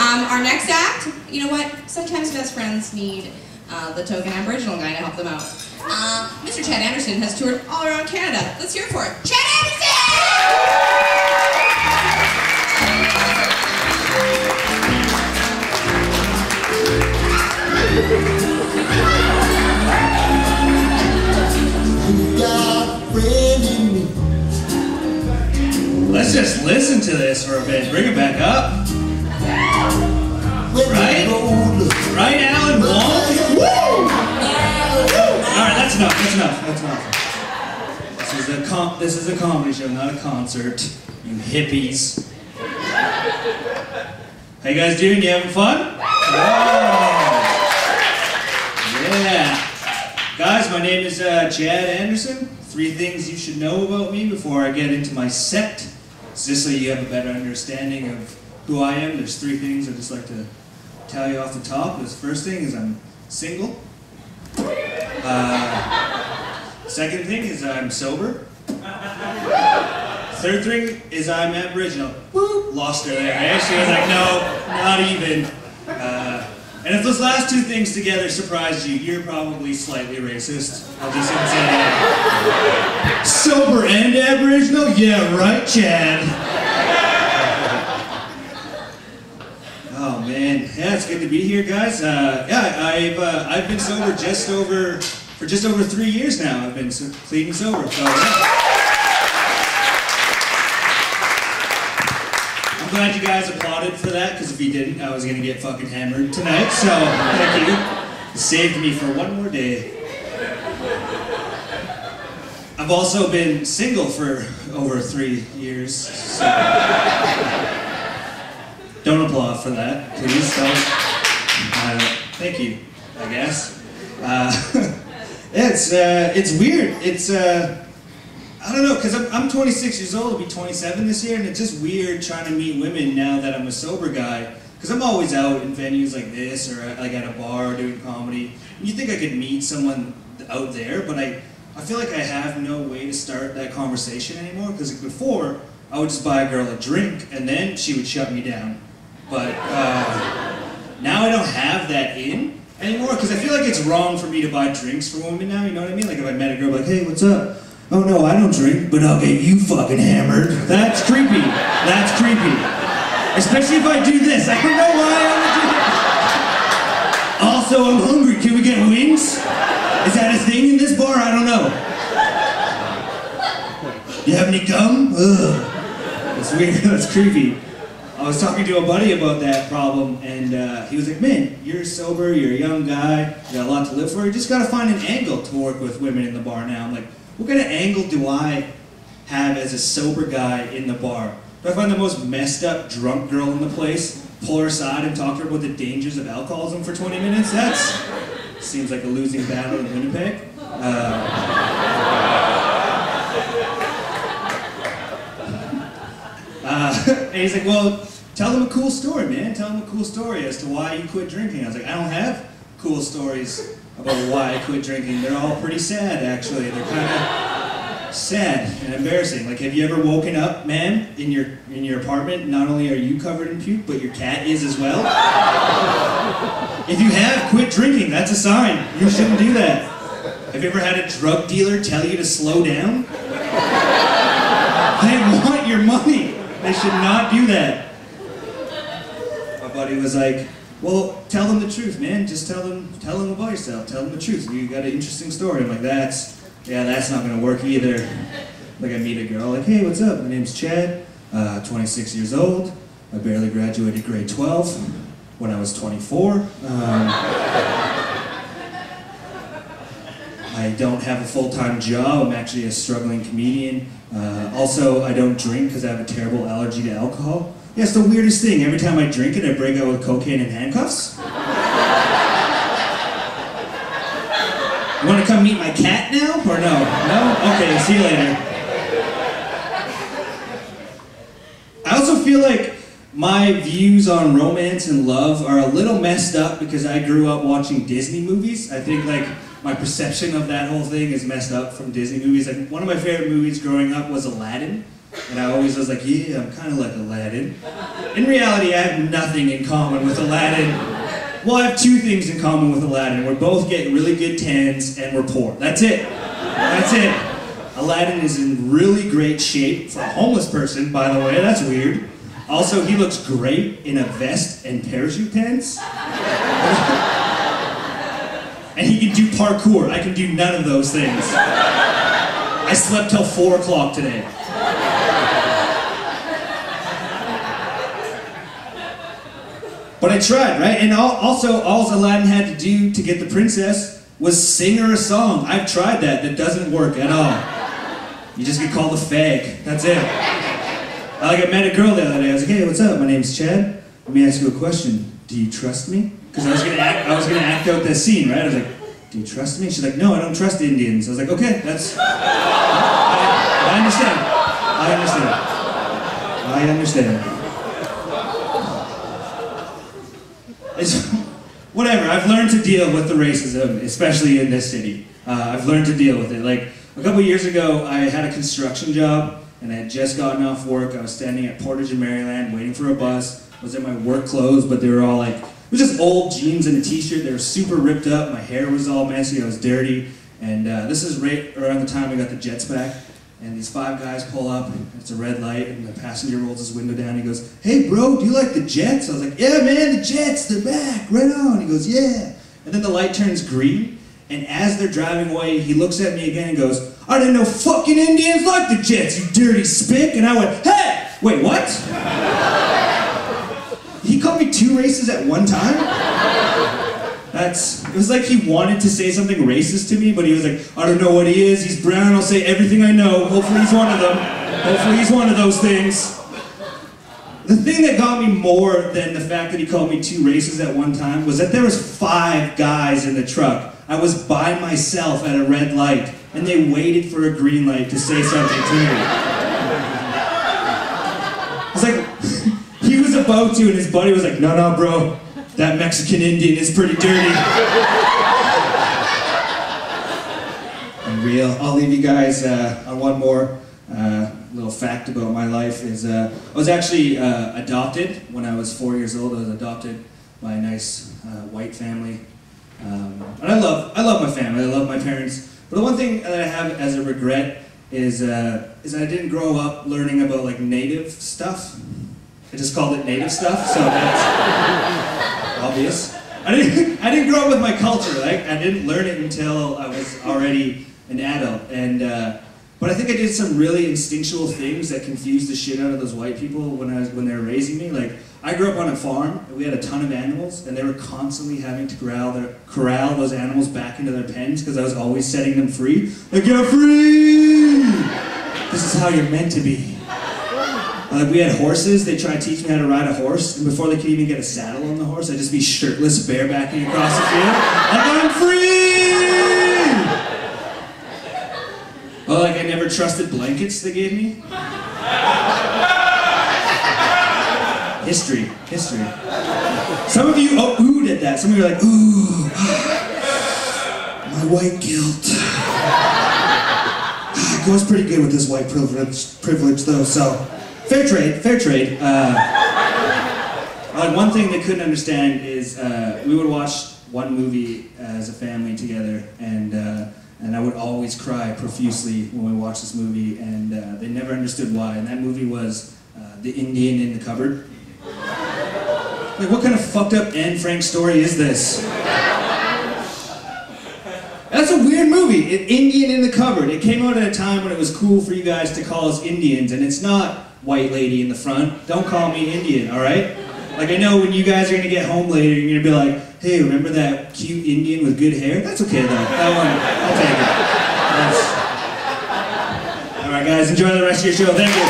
Our next act, you know what? Sometimes best friends need the token Aboriginal guy to help them out. Mr. Chad Anderson has toured all around Canada. Let's hear it for it. Chad Anderson! Let's just listen to this for a bit. Bring it back up. Right? Right, Alan Wong? Woo! Alright, that's enough. This is a comedy show, not a concert. You hippies. How you guys doing? You having fun? Yeah. Guys, my name is Chad Anderson. 3 things you should know about me before I get into my set. Just so you have a better understanding of who I am. There's 3 things I'd just like to tell you off the top. The first thing is I'm single. Second thing is I'm sober. Third thing is I'm Aboriginal. Woo! Lost her there. Eh? She was like, no, not even. And if those last 2 things together surprised you, you're probably slightly racist. I'll just say that. Sober and Aboriginal? Yeah, right, Chad. Oh man, yeah, it's good to be here, guys. I've been sober for just over 3 years now. I've been clean and sober. So, yeah. I'm glad you guys applauded for that, because if you didn't, I was going to get fucking hammered tonight, so thank you. It saved me for one more day. I've also been single for over 3 years, so don't applaud for that, please. Thank you, I guess. It's weird. I don't know, because I'm 26 years old, I'll be 27 this year, and it's just weird trying to meet women now that I'm a sober guy. Because I'm always out in venues like this, or like at a bar doing comedy. And you think I could meet someone out there, but I feel like I have no way to start that conversation anymore. Because before, I would just buy a girl a drink, and then she would shut me down. But now I don't have that in anymore, because I feel like it's wrong for me to buy drinks for women now, you know what I mean? Like if I met a girl like, hey, what's up? Oh no, I don't drink, but I'll get you fucking hammered. That's creepy. That's creepy. Especially if I do this. I don't know why I would do that. Also, I'm hungry. Can we get wings? Is that a thing in this bar? I don't know. You have any gum? Ugh. That's weird. That's creepy. I was talking to a buddy about that problem, and he was like, man, you're sober, you're a young guy, you got a lot to live for, you just gotta find an angle to work with women in the bar now. I'm like, what kind of angle do I have as a sober guy in the bar? Do I find the most messed up drunk girl in the place, pull her aside and talk to her about the dangers of alcoholism for 20 minutes? That seems like a losing battle in Winnipeg. And he's like, well, tell them a cool story, man. Tell them a cool story as to why you quit drinking. I was like, I don't have cool stories about why I quit drinking. They're all pretty sad, actually. They're kind of sad and embarrassing. Like, have you ever woken up, man, in your apartment? Not only are you covered in puke, but your cat is as well? If you have, quit drinking. That's a sign. You shouldn't do that. Have you ever had a drug dealer tell you to slow down? They want your money. They should not do that. My buddy was like, well, tell them the truth, man. Just tell them about yourself. Tell them the truth. You got an interesting story. I'm like, that's not gonna work either. Like I meet a girl, like, hey, what's up? My name's Chad, 26 years old. I barely graduated grade 12 when I was 24. I don't have a full-time job. I'm actually a struggling comedian. Also, I don't drink because I have a terrible allergy to alcohol. Yeah, it's the weirdest thing. Every time I drink it, I break out with cocaine and handcuffs. You want to come meet my cat now, or no? No? Okay, see you later. I also feel like my views on romance and love are a little messed up because I grew up watching Disney movies. I think, like, my perception of that whole thing is messed up from Disney movies. Like, one of my favorite movies growing up was Aladdin. And I always was like, yeah, I'm kind of like Aladdin. In reality, I have nothing in common with Aladdin. Well, I have two things in common with Aladdin. We're both getting really good tans and we're poor. That's it. That's it. Aladdin is in really great shape for a homeless person, by the way. That's weird. Also, he looks great in a vest and parachute pants. And he can do parkour. I can do none of those things. I slept till 4 o'clock today. But I tried, right? And also, all Aladdin had to do to get the princess was sing her a song. I've tried that. That doesn't work at all. You just get called a fag. That's it. I met a girl the other day. I was like, hey, what's up? My name's Chad. Let me ask you a question. Do you trust me? Because I was gonna act out that scene, right? I was like, do you trust me? She's like, no, I don't trust Indians. I was like, okay, that's... I understand. I understand. I understand. Whatever, I've learned to deal with the racism, especially in this city. I've learned to deal with it. Like, a couple years ago, I had a construction job, and I had just gotten off work. I was standing at Portage in Maryland, waiting for a bus. I was in my work clothes, but they were all like, it was just old jeans and a t-shirt. They were super ripped up. My hair was all messy. I was dirty. And this is right around the time we got the Jets back. And these 5 guys pull up, and it's a red light, and the passenger rolls his window down, and he goes, hey bro, do you like the Jets? I was like, yeah man, the Jets, they're back, right on. He goes, yeah. And then the light turns green, and as they're driving away, he looks at me again and goes, I didn't know fucking Indians like the Jets, you dirty spick. And I went, hey, wait, what? He called me 2 races at one time? It was like he wanted to say something racist to me, but he was like, I don't know what he is, he's brown, I'll say everything I know, hopefully he's one of them. Hopefully he's one of those things. The thing that got me more than the fact that he called me 2 races at one time was that there was 5 guys in the truck. I was by myself at a red light, and they waited for a green light to say something to me. I was like, he was about to, and his buddy was like, no, bro. That Mexican Indian is pretty dirty. Unreal. I'll leave you guys on one more little fact about my life. I was actually adopted when I was 4 years old. I was adopted by a nice white family. And I love my family. I love my parents. But the one thing that I have as a regret is I didn't grow up learning about like native stuff. I just called it native stuff, so that's obvious. I didn't grow up with my culture, right? I didn't learn it until I was already an adult. But I think I did some really instinctual things that confused the shit out of those white people when they were raising me. Like, I grew up on a farm, and we had a ton of animals, and they were constantly having to corral those animals back into their pens because I was always setting them free. Like, you're free! This is how you're meant to be. We had horses. They tried to teach me how to ride a horse, and before they could even get a saddle on the horse, I'd just be shirtless, barebacking across the field. Like, I'm free! Oh, like I never trusted blankets they gave me. History. Some of you oohed at that. Some of you are like, ooh, my white guilt. It goes pretty good with this white privilege though, so. Fair trade. One thing they couldn't understand is we would watch one movie as a family together, and I would always cry profusely when we watched this movie, and they never understood why. And that movie was The Indian in the Cupboard. Like, what kind of fucked up Anne Frank story is this? That's a weird movie, Indian in the Cupboard. It came out at a time when it was cool for you guys to call us Indians, and it's not white lady in the front. Don't call me Indian, alright? Like, I know when you guys are gonna get home later, you're gonna be like, hey, remember that cute Indian with good hair? That's okay though. That one, I'll take it. Alright guys, enjoy the rest of your show. Thank you.